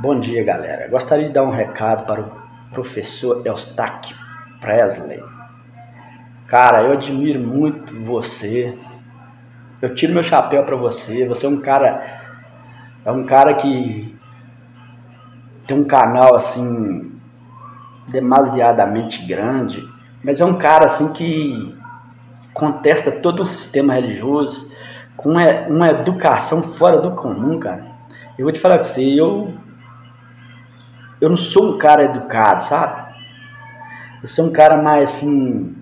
Bom dia, galera. Gostaria de dar um recado para o professor Eustáquio Presley. Cara, eu admiro muito você. Eu tiro meu chapéu para você. Você é um cara que tem um canal assim demasiadamente grande, mas é um cara assim que contesta todo um sistema religioso com uma educação fora do comum, cara. Eu vou te falar com você, eu não sou um cara educado, sabe? Eu sou um cara mais assim,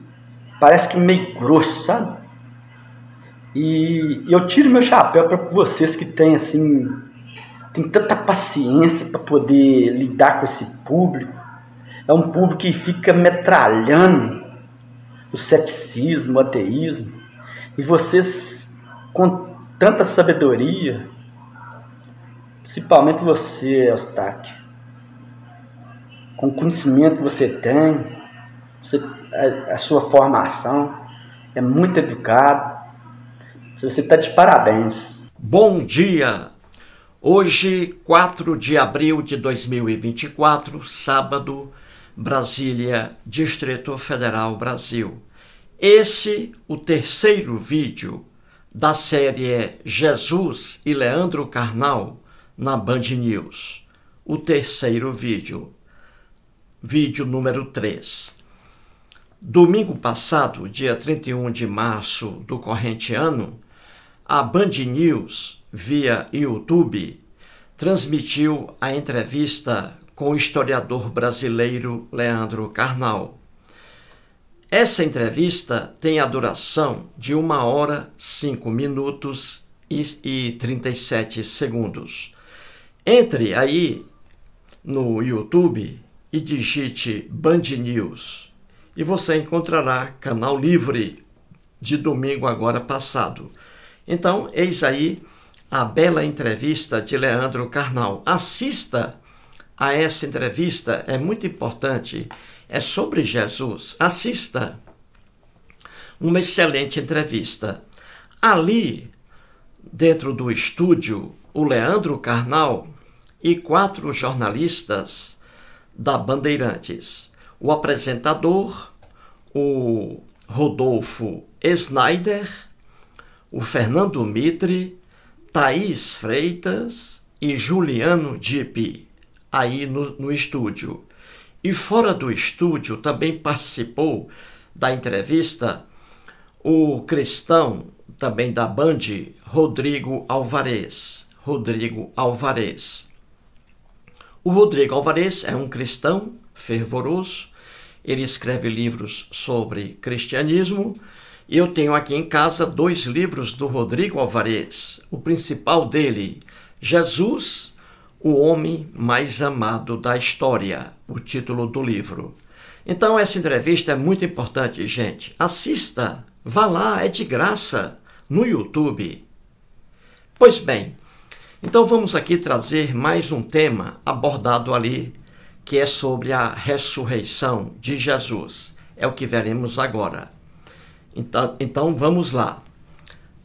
parece que meio grosso, sabe? E eu tiro meu chapéu para vocês que têm assim, tem tanta paciência para poder lidar com esse público. É um público que fica metralhando o ceticismo, o ateísmo. E vocês, com tanta sabedoria, principalmente você, Eustáquio, com o conhecimento que você tem, a sua formação, é muito educado. Você está de parabéns. Bom dia! Hoje, 4 de abril de 2024, sábado, Brasília, Distrito Federal, Brasil. Esse, o terceiro vídeo da série Jesus e Leandro Carnal na Band News. O terceiro vídeo número 3. Domingo passado, dia 31 de março do corrente ano, a Band News, via YouTube, transmitiu a entrevista com o historiador brasileiro Leandro Carnal. Essa entrevista tem a duração de 1 hora, 5 minutos e 37 segundos. Entre aí no YouTube e digite Band News e você encontrará canal livre de domingo agora passado. Então, eis aí a bela entrevista de Leandro Carnal. Assista a essa entrevista, é muito importante, é sobre Jesus. Assista, uma excelente entrevista. Ali, dentro do estúdio, o Leandro Carnal e 4 jornalistas da Bandeirantes. O apresentador, o Rodolfo Schneider, o Fernando Mitre, Thaís Freitas e Juliano Dipp, aí no estúdio. E fora do estúdio também participou da entrevista o cristão, também da Band, Rodrigo Alvarez. O Rodrigo Alvarez é um cristão fervoroso, ele escreve livros sobre cristianismo. Eu tenho aqui em casa 2 livros do Rodrigo Alvarez. O principal dele, Jesus, o homem mais amado da história, o título do livro. Então essa entrevista é muito importante, gente. Assista, vá lá, é de graça, no YouTube. Pois bem, então vamos aqui trazer mais um tema abordado ali, que é sobre a ressurreição de Jesus. É o que veremos agora. Então vamos lá.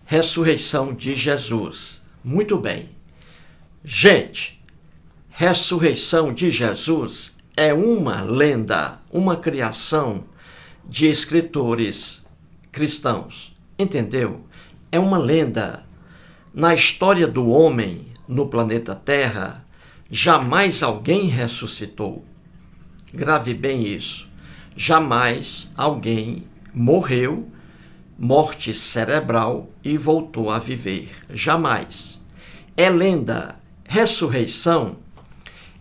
Ressurreição de Jesus. Muito bem. Gente, ressurreição de Jesus é uma lenda, uma criação de escritores cristãos. Entendeu? É uma lenda. Na história do homem no planeta Terra, jamais alguém ressuscitou. Grave bem isso. Jamais alguém morreu, morte cerebral, e voltou a viver. Jamais. É lenda. Ressurreição,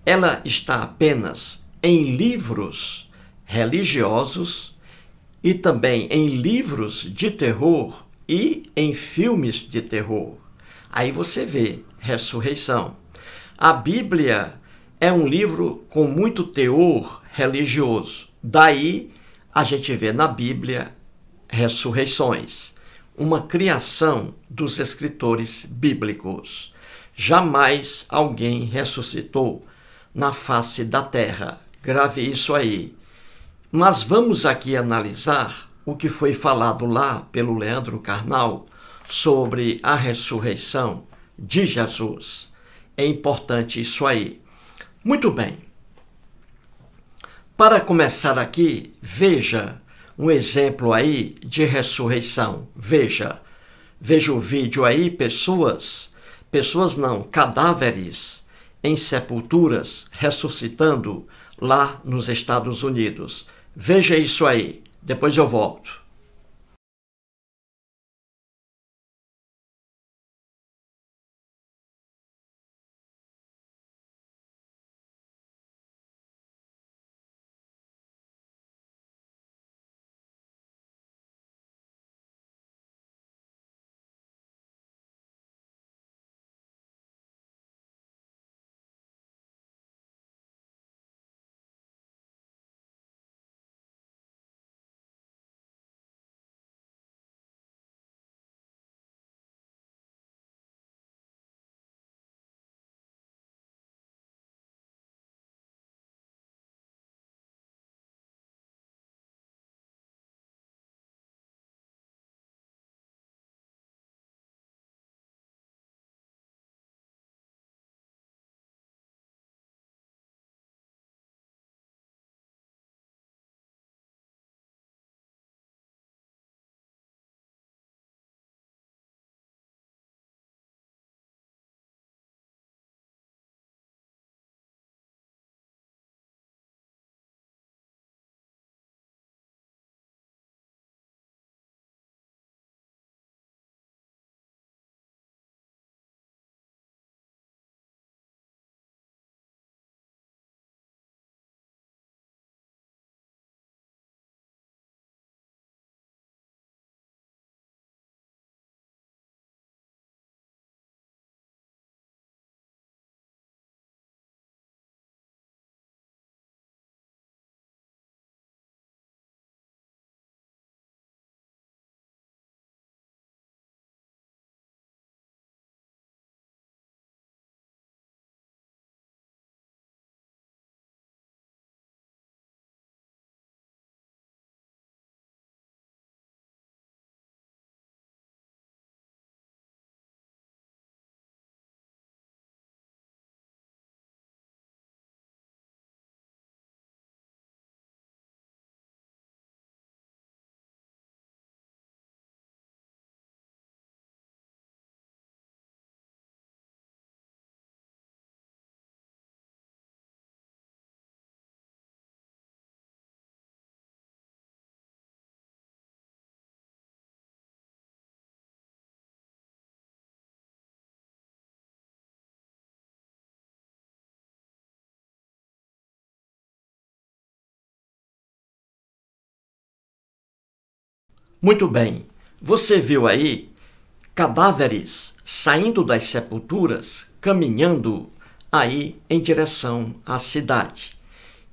ela está apenas em livros religiosos e também em livros de terror e em filmes de terror. Aí você vê ressurreição. A Bíblia é um livro com muito teor religioso. Daí a gente vê na Bíblia ressurreições, uma criação dos escritores bíblicos. Jamais alguém ressuscitou na face da terra. Grave isso aí. Mas vamos aqui analisar o que foi falado lá pelo Leandro Carnal sobre a ressurreição de Jesus. É importante isso aí. Muito bem. Para começar aqui, veja um exemplo aí de ressurreição. Veja o vídeo aí, pessoas não, cadáveres em sepulturas ressuscitando lá nos Estados Unidos. Veja isso aí, depois eu volto. Muito bem, você viu aí cadáveres saindo das sepulturas, caminhando aí em direção à cidade.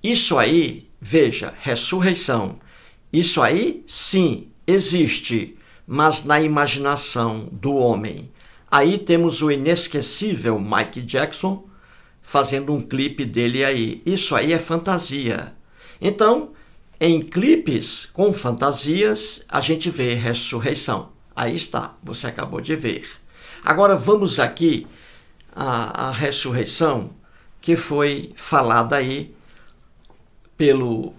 Isso aí, veja, ressurreição. Isso aí, sim, existe, mas na imaginação do homem. Aí temos o inesquecível Mike Jackson fazendo um clipe dele aí. Isso aí é fantasia. Então, em clipes com fantasias, a gente vê ressurreição. Aí está, você acabou de ver. Agora vamos aqui à ressurreição que foi falada aí pelo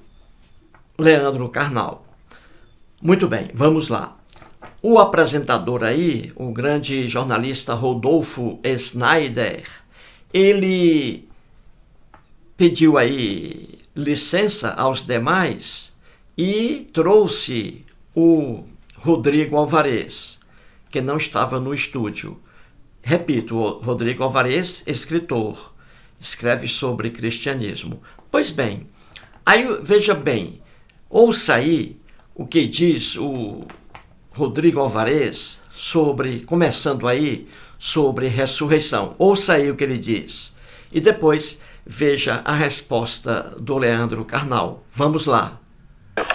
Leandro Carnal. Muito bem, vamos lá. O apresentador aí, o grande jornalista Rodolfo Schneider, ele pediu aí licença aos demais e trouxe o Rodrigo Alvarez, que não estava no estúdio. Repito, o Rodrigo Alvarez, escritor, escreve sobre cristianismo. Pois bem, aí veja bem, ouça aí o que diz o Rodrigo Alvarez sobre, começando aí, sobre ressurreição. Ouça aí o que ele diz. E depois veja a resposta do Leandro Carnal. Vamos lá.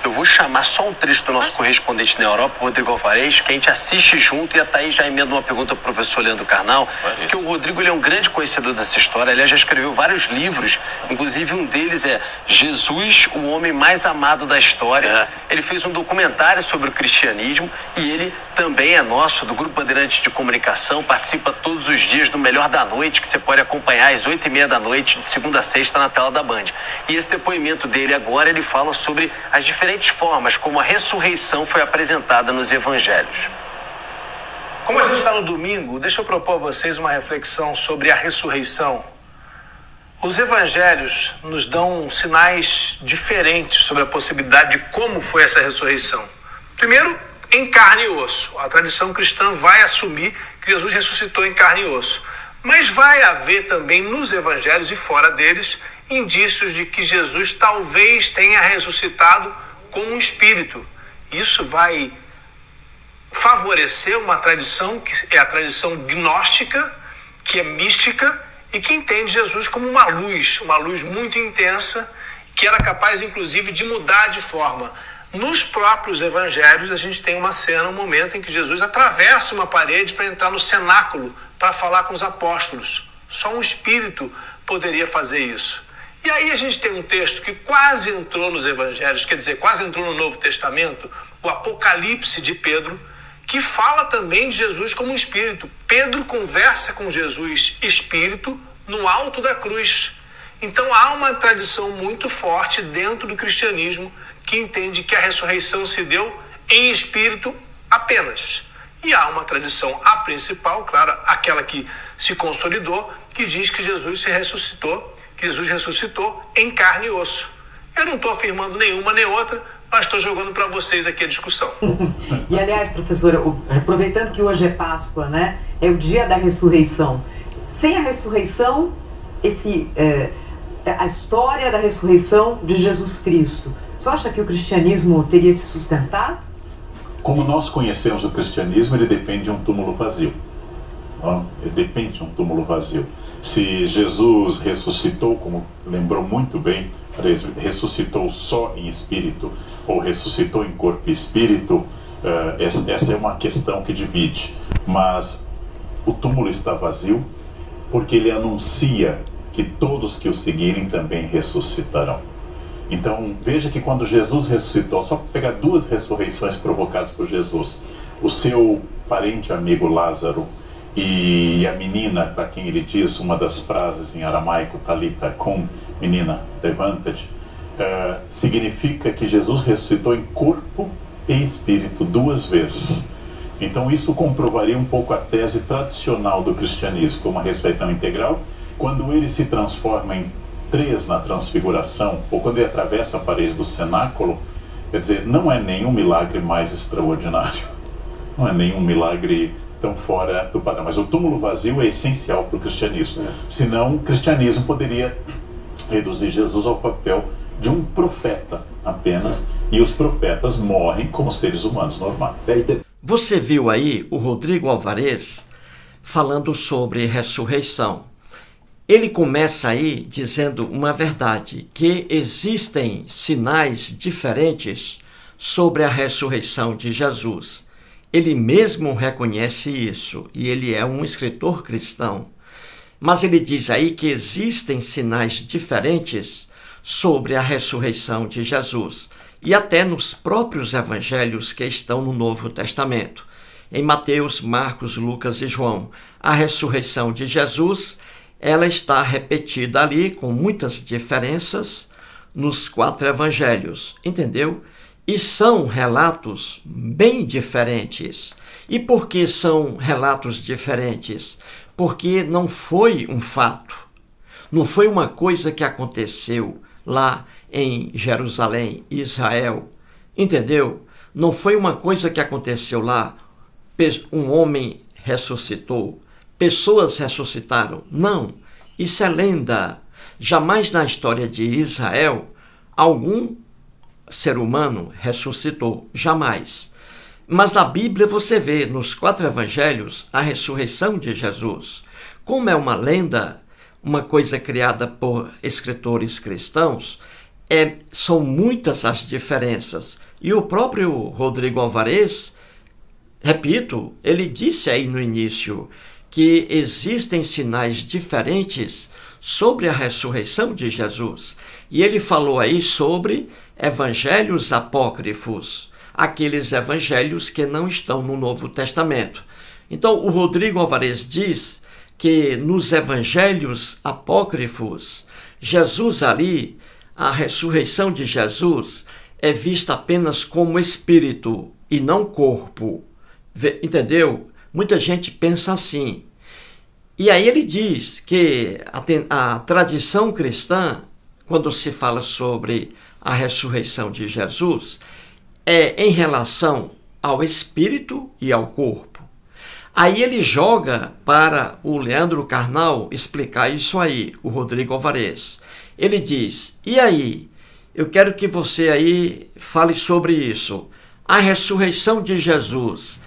Eu vou chamar só um trecho do nosso correspondente na Europa, Rodrigo Alvarez, que a gente assiste junto, e a Thaís já emenda uma pergunta para o professor Leandro Carnal, porque o Rodrigo ele é um grande conhecedor dessa história, ele já escreveu vários livros, inclusive um deles é Jesus, o homem mais amado da história. Ele fez um documentário sobre o cristianismo e ele também é nosso, do Grupo Bandeirantes de Comunicação, participa todos os dias do Melhor da Noite, que você pode acompanhar às 8h30 da noite, de segunda a sexta, na tela da Band. E esse depoimento dele agora, ele fala sobre as diferentes formas como a ressurreição foi apresentada nos evangelhos. Como a gente está no domingo, deixa eu propor a vocês uma reflexão sobre a ressurreição. Os evangelhos nos dão sinais diferentes sobre a possibilidade de como foi essa ressurreição. Primeiro, em carne e osso. A tradição cristã vai assumir que Jesus ressuscitou em carne e osso. Mas vai haver também nos evangelhos e fora deles indícios de que Jesus talvez tenha ressuscitado como um espírito. Isso vai favorecer uma tradição que é a tradição gnóstica, que é mística e que entende Jesus como uma luz muito intensa, que era capaz inclusive de mudar de forma. Nos próprios evangelhos a gente tem uma cena, um momento em que Jesus atravessa uma parede para entrar no cenáculo para falar com os apóstolos. Só um espírito poderia fazer isso. E aí a gente tem um texto que quase entrou nos evangelhos, quer dizer, quase entrou no Novo Testamento, o Apocalipse de Pedro, que fala também de Jesus como um espírito. Pedro conversa com Jesus espírito no alto da cruz. Então há uma tradição muito forte dentro do cristianismo que entende que a ressurreição se deu em espírito apenas. E há uma tradição, a principal, claro, aquela que se consolidou, que diz que Jesus ressuscitou em carne e osso. Eu não estou afirmando nenhuma nem outra, mas estou jogando para vocês aqui a discussão. E aliás, professora, aproveitando que hoje é Páscoa, né? É o dia da ressurreição. Sem a ressurreição, a história da ressurreição de Jesus Cristo, você acha que o cristianismo teria se sustentado? Como nós conhecemos o cristianismo, ele depende de um túmulo vazio. Ele depende de um túmulo vazio. Se Jesus ressuscitou, como lembrou muito bem, ressuscitou só em espírito ou ressuscitou em corpo e espírito, essa é uma questão que divide. Mas o túmulo está vazio porque ele anuncia que todos que o seguirem também ressuscitarão. Então veja que quando Jesus ressuscitou, só para pegar duas ressurreições provocadas por Jesus, o seu parente amigo Lázaro e a menina, para quem ele diz uma das frases em aramaico, Talita cum, menina, levanta-te, significa que Jesus ressuscitou em corpo e espírito duas vezes. Então isso comprovaria um pouco a tese tradicional do cristianismo, como a ressurreição integral, quando ele se transforma em três na transfiguração, ou quando ele atravessa a parede do cenáculo, quer dizer, não é nenhum milagre mais extraordinário, não é nenhum milagre tão fora do padrão, mas o túmulo vazio é essencial para o cristianismo. Senão o cristianismo poderia reduzir Jesus ao papel de um profeta apenas, e os profetas morrem como seres humanos normais. Você viu aí o Rodrigo Alvarez falando sobre ressurreição. Ele começa aí dizendo uma verdade, que existem sinais diferentes sobre a ressurreição de Jesus. Ele mesmo reconhece isso, e ele é um escritor cristão. Mas ele diz aí que existem sinais diferentes sobre a ressurreição de Jesus, e até nos próprios evangelhos que estão no Novo Testamento. Em Mateus, Marcos, Lucas e João, a ressurreição de Jesus, ela está repetida ali com muitas diferenças nos 4 evangelhos, entendeu? E são relatos bem diferentes. E por que são relatos diferentes? Porque não foi um fato, não foi uma coisa que aconteceu lá em Jerusalém, Israel, entendeu? Não foi uma coisa que aconteceu lá, um homem ressuscitou, pessoas ressuscitaram. Não, isso é lenda. Jamais na história de Israel algum ser humano ressuscitou, jamais. Mas na Bíblia você vê nos 4 evangelhos a ressurreição de Jesus. Como é uma lenda, uma coisa criada por escritores cristãos, são muitas as diferenças. E o próprio Rodrigo Alvarez, repito, ele disse aí no início que existem sinais diferentes sobre a ressurreição de Jesus. E ele falou aí sobre evangelhos apócrifos, aqueles evangelhos que não estão no Novo Testamento. Então, o Rodrigo Alvarez diz que nos evangelhos apócrifos, Jesus ali, a ressurreição de Jesus, é vista apenas como espírito e não corpo. Entendeu? Muita gente pensa assim. E aí ele diz que a tradição cristã, quando se fala sobre a ressurreição de Jesus, é em relação ao espírito e ao corpo. Aí ele joga para o Leandro Carnal explicar isso aí, o Rodrigo Alvarez. Ele diz, e aí, eu quero que você aí fale sobre isso. A ressurreição de Jesus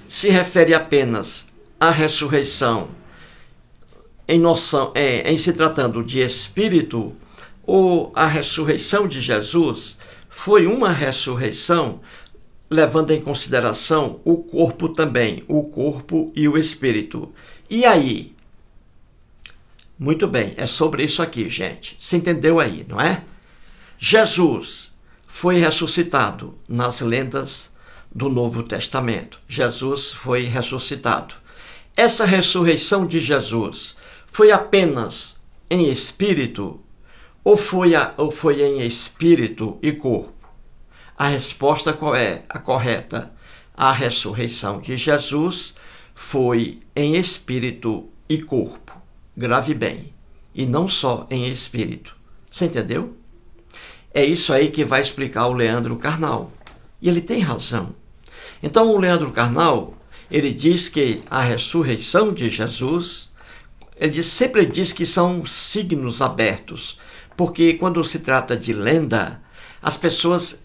se refere apenas à ressurreição em se tratando de espírito, ou a ressurreição de Jesus foi uma ressurreição levando em consideração o corpo também, o corpo e o espírito. E aí? Muito bem, é sobre isso aqui, gente. Você entendeu aí, não é? Jesus foi ressuscitado nas lendas do Novo Testamento. Jesus foi ressuscitado. Essa ressurreição de Jesus foi apenas em espírito ou foi em espírito e corpo? A resposta qual é a correta? A ressurreição de Jesus foi em espírito e corpo. Grave bem. E não só em espírito. Você entendeu? É isso aí que vai explicar o Leandro Carnal. E ele tem razão. Então o Leandro Carnal, ele diz que a ressurreição de Jesus, ele sempre diz que são signos abertos. Porque quando se trata de lenda, as pessoas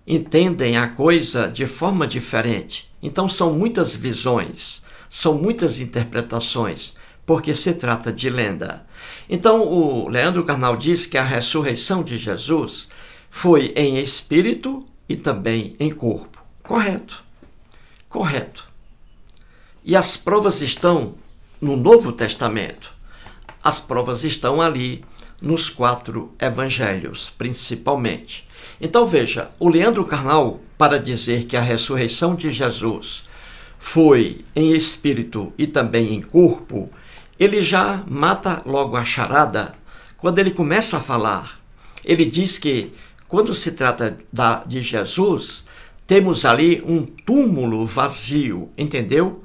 entendem a coisa de forma diferente. Então são muitas visões, são muitas interpretações, porque se trata de lenda. Então o Leandro Carnal diz que a ressurreição de Jesus foi em espírito e também em corpo. Correto. Correto. E as provas estão no Novo Testamento. As provas estão ali nos 4 evangelhos, principalmente. Então veja, o Leandro Carnal, para dizer que a ressurreição de Jesus foi em espírito e também em corpo, ele já mata logo a charada. Quando ele começa a falar, ele diz que quando se trata de Jesus, temos ali um túmulo vazio, entendeu?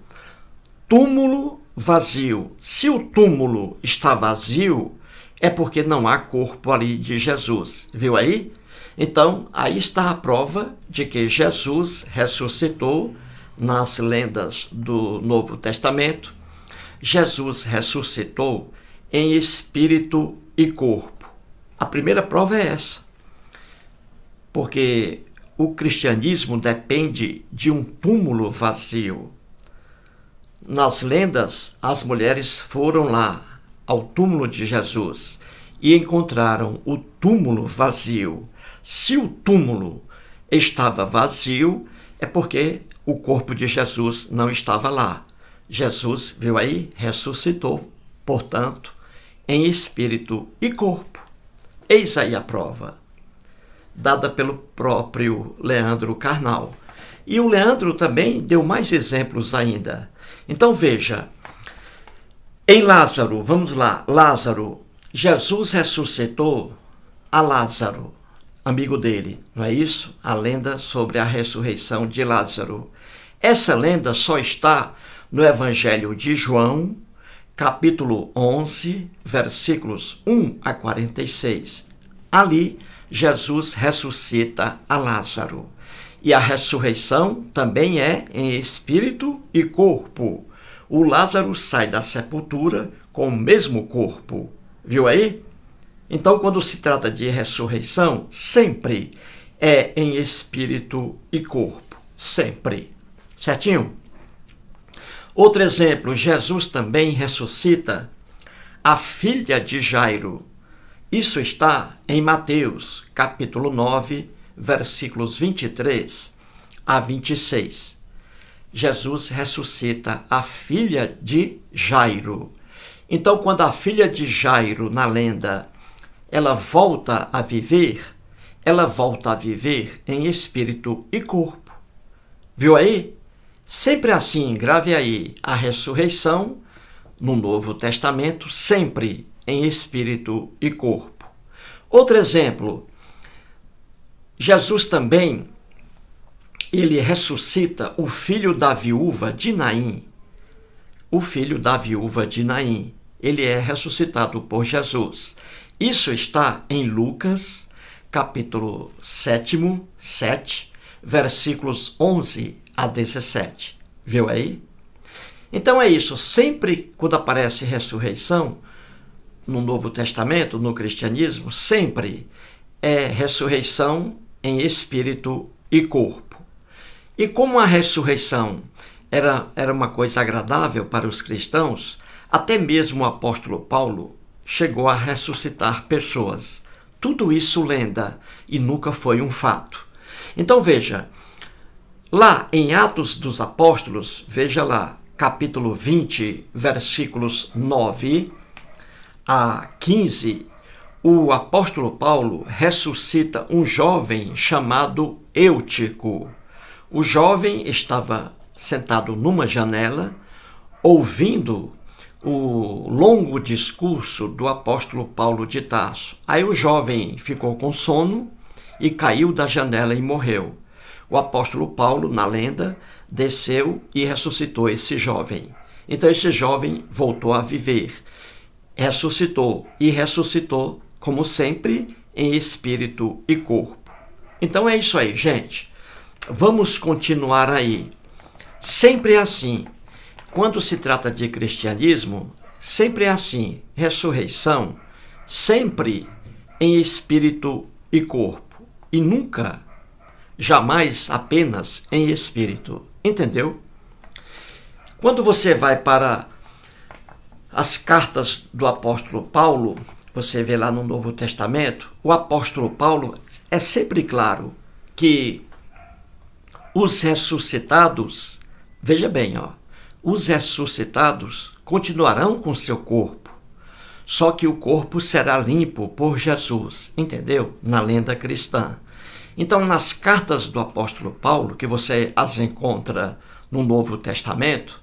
Túmulo vazio. Se o túmulo está vazio, é porque não há corpo ali de Jesus. Viu aí? Então, aí está a prova de que Jesus ressuscitou nas lendas do Novo Testamento. Jesus ressuscitou em espírito e corpo. A primeira prova é essa. Porque o cristianismo depende de um túmulo vazio. Nas lendas, as mulheres foram lá ao túmulo de Jesus e encontraram o túmulo vazio. Se o túmulo estava vazio, é porque o corpo de Jesus não estava lá. Jesus, viu aí, ressuscitou, portanto, em espírito e corpo. Eis aí a prova, dada pelo próprio Leandro Carnal. E o Leandro também deu mais exemplos ainda. Então veja, em Lázaro, vamos lá, Lázaro, Jesus ressuscitou a Lázaro, amigo dele, não é isso? A lenda sobre a ressurreição de Lázaro. Essa lenda só está no Evangelho de João, capítulo 11, versículos 1 a 46. Ali, Jesus ressuscita a Lázaro. E a ressurreição também é em espírito e corpo. O Lázaro sai da sepultura com o mesmo corpo. Viu aí? Então, quando se trata de ressurreição, sempre é em espírito e corpo. Sempre. Certinho? Outro exemplo, Jesus também ressuscita a filha de Jairo, Isso está em Mateus, capítulo 9, versículos 23 a 26. Jesus ressuscita a filha de Jairo. Então, quando a filha de Jairo, na lenda, ela volta a viver em espírito e corpo. Viu aí? Sempre assim, grave aí, a ressurreição no Novo Testamento, sempre em espírito e corpo. Outro exemplo, Jesus também, ele ressuscita o filho da viúva de Naim. O filho da viúva de Naim, ele é ressuscitado por Jesus. Isso está em Lucas, capítulo 7, versículos 11 a 17. Viu aí? Então é isso. Sempre quando aparece ressurreição no Novo Testamento, no cristianismo, sempre é ressurreição em espírito e corpo. E como a ressurreição era uma coisa agradável para os cristãos, até mesmo o apóstolo Paulo chegou a ressuscitar pessoas. Tudo isso lenda e nunca foi um fato. Então veja, lá em Atos dos Apóstolos, veja lá, capítulo 20, versículos 9 a 15, o apóstolo Paulo ressuscita um jovem chamado Eutico. O jovem estava sentado numa janela, ouvindo o longo discurso do apóstolo Paulo de Tarso. Aí o jovem ficou com sono e caiu da janela e morreu. O apóstolo Paulo, na lenda, desceu e ressuscitou esse jovem. Então esse jovem voltou a viver, ressuscitou, como sempre, em espírito e corpo. Então é isso aí, gente. Vamos continuar aí. Sempre é assim. Quando se trata de cristianismo, sempre é assim. Ressurreição, sempre em espírito e corpo. E nunca, jamais apenas em espírito. Entendeu? Quando você vai para as cartas do apóstolo Paulo, você vê lá no Novo Testamento, o apóstolo Paulo é sempre claro que os ressuscitados, veja bem, os ressuscitados continuarão com seu corpo, só que o corpo será limpo por Jesus, entendeu? Na lenda cristã. Então, nas cartas do apóstolo Paulo, que você as encontra no Novo Testamento,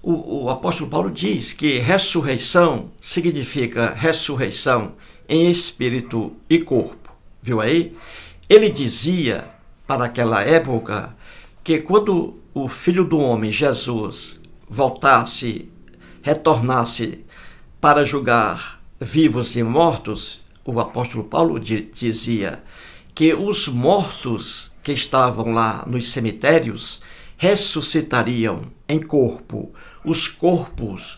o apóstolo Paulo diz que ressurreição significa ressurreição em espírito e corpo. Viu aí? Ele dizia, para aquela época, que quando o Filho do Homem, Jesus, retornasse para julgar vivos e mortos, o apóstolo Paulo dizia que os mortos que estavam lá nos cemitérios ressuscitariam em corpo. Os corpos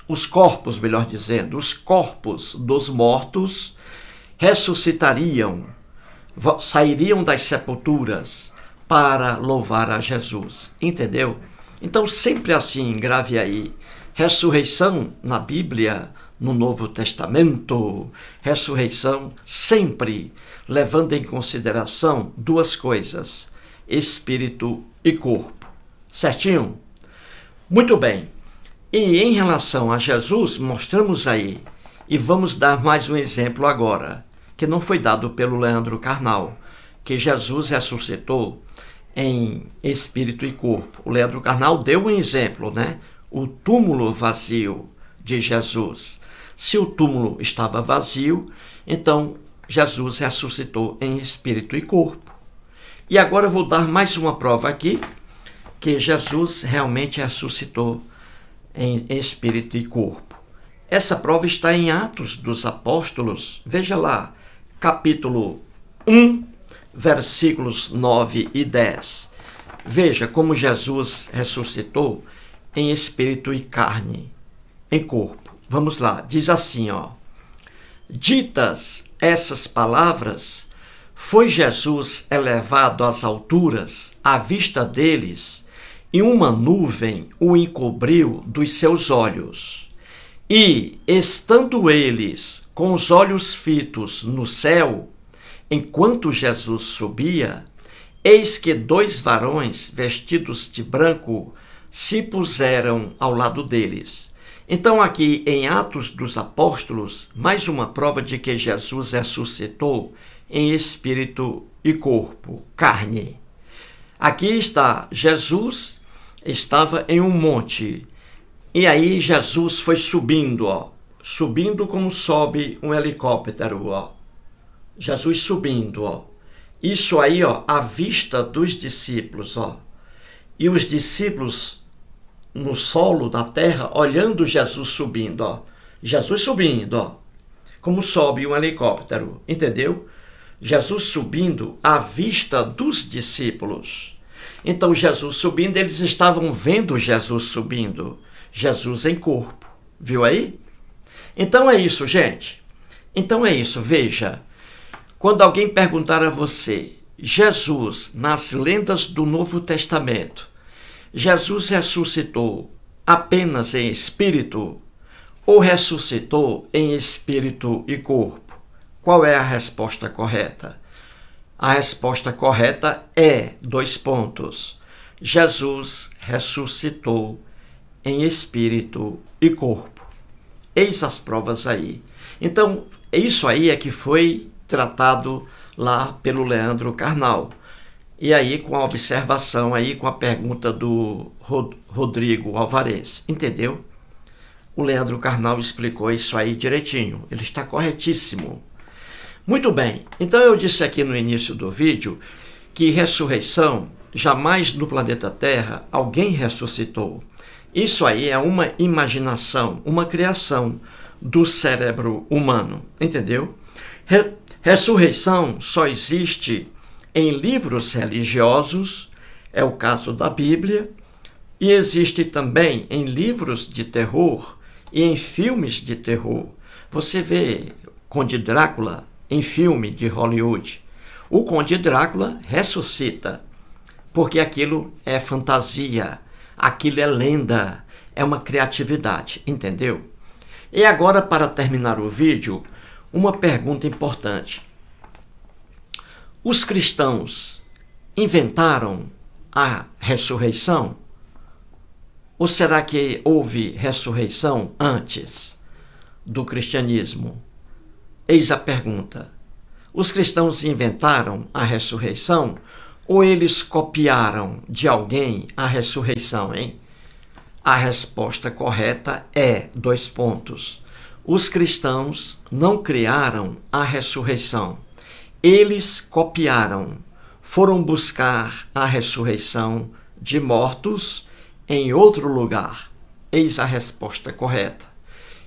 dos mortos ressuscitariam, sairiam das sepulturas para louvar a Jesus. Entendeu? Então, sempre assim, grave aí. Ressurreição na Bíblia, no Novo Testamento, ressurreição sempre levando em consideração duas coisas, espírito e corpo. Certinho? Muito bem. E em relação a Jesus, mostramos aí, e vamos dar mais um exemplo agora, que não foi dado pelo Leandro Carnal, que Jesus ressuscitou em espírito e corpo. O Leandro Carnal deu um exemplo, né? O túmulo vazio de Jesus. Se o túmulo estava vazio, então Jesus ressuscitou em espírito e corpo. E agora eu vou dar mais uma prova aqui, que Jesus realmente ressuscitou em espírito e corpo. Essa prova está em Atos dos Apóstolos. Veja lá, capítulo 1, versículos 9 e 10. Veja como Jesus ressuscitou em espírito e carne, em corpo. Vamos lá, diz assim, Ditas essas palavras, foi Jesus elevado às alturas, à vista deles, e uma nuvem o encobriu dos seus olhos. E, estando eles com os olhos fitos no céu, enquanto Jesus subia, eis que 2 varões vestidos de branco se puseram ao lado deles. Então aqui em Atos dos Apóstolos, mais uma prova de que Jesus ressuscitou em espírito e corpo, carne. Aqui está, Jesus estava em um monte, e aí Jesus foi subindo, subindo como sobe um helicóptero, Jesus subindo, Isso aí, à vista dos discípulos, E os discípulos no solo da terra, olhando Jesus subindo, Jesus subindo, como sobe um helicóptero, entendeu? Jesus subindo à vista dos discípulos. Então, Jesus subindo, eles estavam vendo Jesus subindo, Jesus em corpo, viu aí? Então é isso, gente. Então é isso, veja. Quando alguém perguntar a você, Jesus, nas lendas do Novo Testamento, Jesus ressuscitou apenas em espírito ou ressuscitou em espírito e corpo? Qual é a resposta correta? A resposta correta é, : Jesus ressuscitou em espírito e corpo. Eis as provas aí. Então, isso aí é que foi tratado lá pelo Leandro Carnal. E aí, com a observação aí, com a pergunta do Rodrigo Alvarez, entendeu? O Leandro Carnal explicou isso aí direitinho. Ele está corretíssimo. Muito bem. Então, eu disse aqui no início do vídeo que ressurreição, jamais no planeta Terra alguém ressuscitou. Isso aí é uma imaginação, uma criação do cérebro humano, entendeu? Ressurreição só existe em livros religiosos, é o caso da Bíblia, e existe também em livros de terror e em filmes de terror. Você vê Conde Drácula em filme de Hollywood. O Conde Drácula ressuscita, porque aquilo é fantasia, aquilo é lenda, é uma criatividade, entendeu? E agora, para terminar o vídeo, uma pergunta importante. Os cristãos inventaram a ressurreição? Ou será que houve ressurreição antes do cristianismo? Eis a pergunta. Os cristãos inventaram a ressurreição ou eles copiaram de alguém a ressurreição, hein? A resposta correta é : os cristãos não criaram a ressurreição. Eles copiaram, foram buscar a ressurreição de mortos em outro lugar. Eis a resposta correta.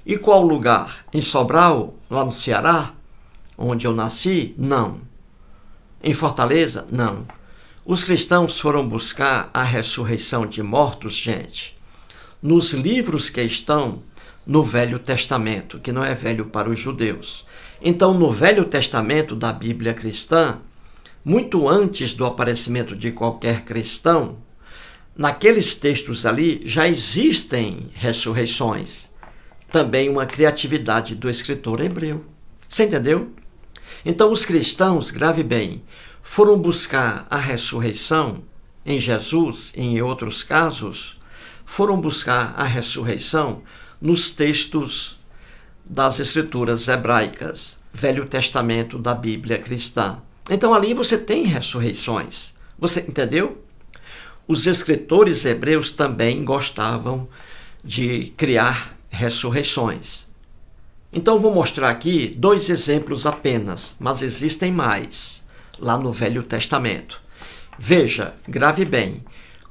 E qual lugar? Em Sobral, lá no Ceará, onde eu nasci? Não. Em Fortaleza? Não. Os cristãos foram buscar a ressurreição de mortos, gente, nos livros que estão no Velho Testamento, que não é velho para os judeus. Então, no Velho Testamento da Bíblia cristã, muito antes do aparecimento de qualquer cristão, naqueles textos ali já existem ressurreições. Também uma criatividade do escritor hebreu. Você entendeu? Então, os cristãos, grave bem, foram buscar a ressurreição em Jesus, em outros casos, foram buscar a ressurreição nos textos das escrituras hebraicas, Velho Testamento da Bíblia cristã. Então ali você tem ressurreições. Você entendeu? Os escritores hebreus também gostavam de criar ressurreições. Então vou mostrar aqui 2 exemplos apenas, mas existem mais lá no Velho Testamento. Veja, grave bem.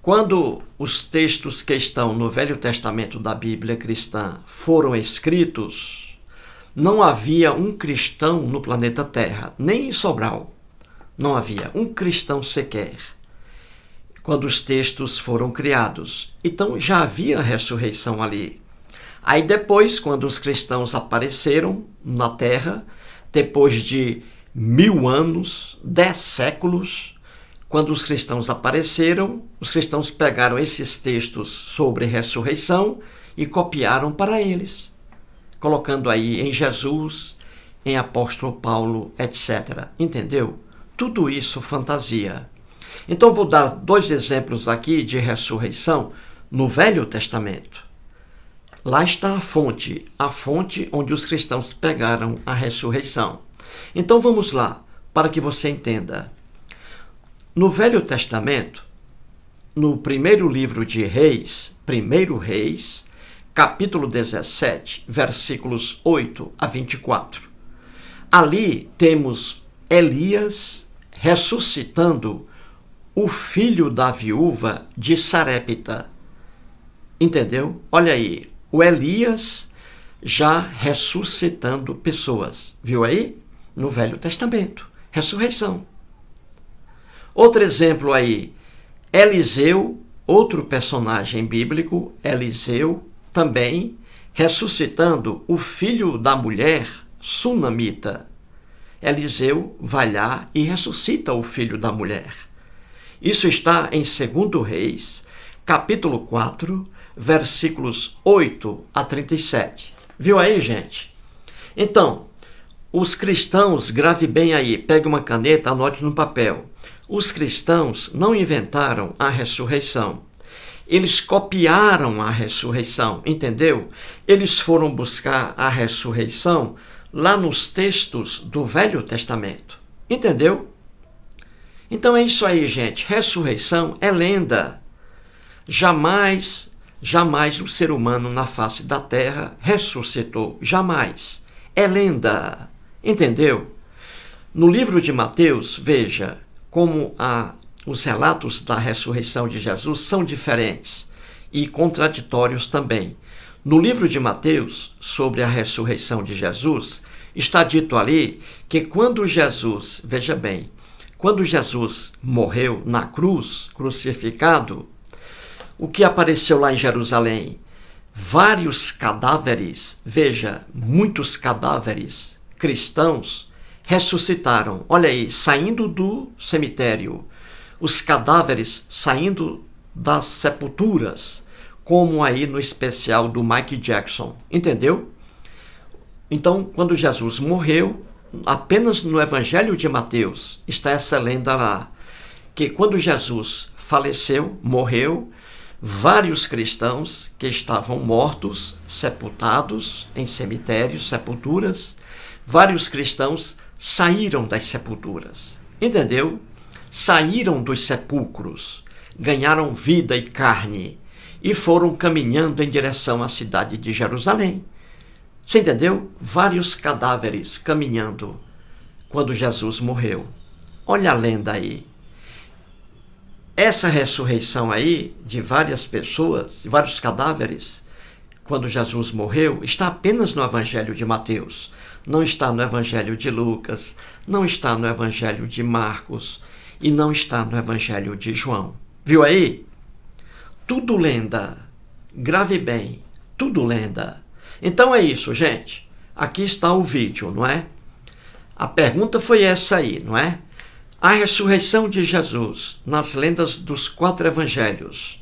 Quando os textos que estão no Velho Testamento da Bíblia cristã foram escritos, não havia um cristão no planeta Terra, nem em Sobral. Não havia um cristão sequer, quando os textos foram criados. Então já havia ressurreição ali. Aí depois, quando os cristãos apareceram na Terra, depois de 1000 anos, 10 séculos, quando os cristãos apareceram, os cristãos pegaram esses textos sobre ressurreição e copiaram para eles, colocando aí em Jesus, em apóstolo Paulo, etc. Entendeu? Tudo isso fantasia. Então vou dar 2 exemplos aqui de ressurreição no Velho Testamento. Lá está a fonte onde os cristãos pegaram a ressurreição. Então vamos lá, para que você entenda. No Velho Testamento, no primeiro livro de Reis, 1 Reis, capítulo 17, versículos 8 a 24. Ali temos Elias ressuscitando o filho da viúva de Sarepta. Entendeu? Olha aí, o Elias já ressuscitando pessoas. Viu aí? No Velho Testamento. Ressurreição. Outro exemplo aí, Eliseu, outro personagem bíblico, Eliseu, também ressuscitando o filho da mulher sunamita. Eliseu vai lá e ressuscita o filho da mulher. Isso está em 2 Reis, capítulo 4, versículos 8 a 37. Viu aí, gente? Então, os cristãos, grave bem aí, pegue uma caneta, anote no papel. Os cristãos não inventaram a ressurreição. Eles copiaram a ressurreição, entendeu? Eles foram buscar a ressurreição lá nos textos do Velho Testamento. Entendeu? Então é isso aí, gente. Ressurreição é lenda. Jamais o ser humano na face da terra ressuscitou. Jamais. É lenda. Entendeu? No livro de Mateus, veja como os relatos da ressurreição de Jesus são diferentes e contraditórios também. No livro de Mateus, sobre a ressurreição de Jesus, está dito ali que quando Jesus, veja bem, quando Jesus morreu na cruz, crucificado, o que apareceu lá em Jerusalém? Vários cadáveres, veja, muitos cadáveres cristãos ressuscitaram. Olha aí, saindo do cemitério, os cadáveres saindo das sepulturas, como aí no especial do Mike Jackson, entendeu? Então, quando Jesus morreu, apenas no Evangelho de Mateus está essa lenda lá, que quando Jesus faleceu, morreu, vários cristãos que estavam mortos, sepultados em cemitérios, sepulturas, vários cristãos saíram das sepulturas, entendeu? Saíram dos sepulcros, ganharam vida e carne e foram caminhando em direção à cidade de Jerusalém. Você entendeu? Vários cadáveres caminhando quando Jesus morreu. Olha a lenda aí. Essa ressurreição aí de várias pessoas, de vários cadáveres, quando Jesus morreu, está apenas no Evangelho de Mateus. Não está no Evangelho de Lucas, não está no Evangelho de Marcos e não está no Evangelho de João. Viu aí? Tudo lenda. Grave bem, tudo lenda. Então é isso, gente. Aqui está o vídeo, não é? A pergunta foi essa aí, não é? A ressurreição de Jesus nas lendas dos 4 evangelhos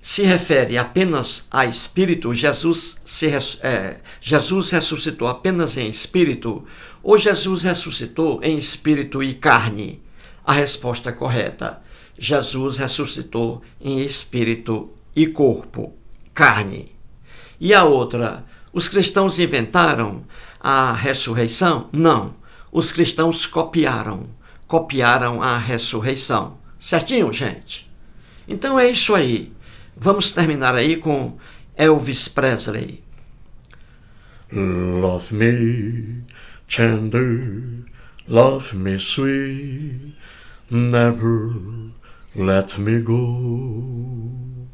se refere apenas a espírito? Jesus ressuscitou apenas em espírito? Ou Jesus ressuscitou em espírito e carne? A resposta correta: Jesus ressuscitou em espírito e corpo, carne. E a outra, os cristãos inventaram a ressurreição? Não. Os cristãos copiaram a ressurreição. Certinho, gente? Então é isso aí. Vamos terminar aí com Elvis Presley. Love me tender, love me sweet, never let me go.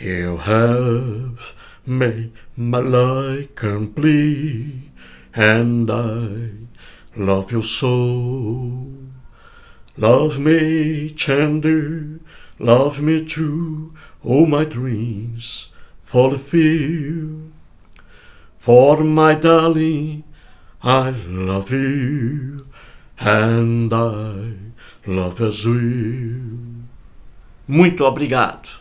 You have made my life complete, and I love you so. Love me tender, love me true, all my dreams fulfill. For my darling, I love you, and I love as well. Muito obrigado.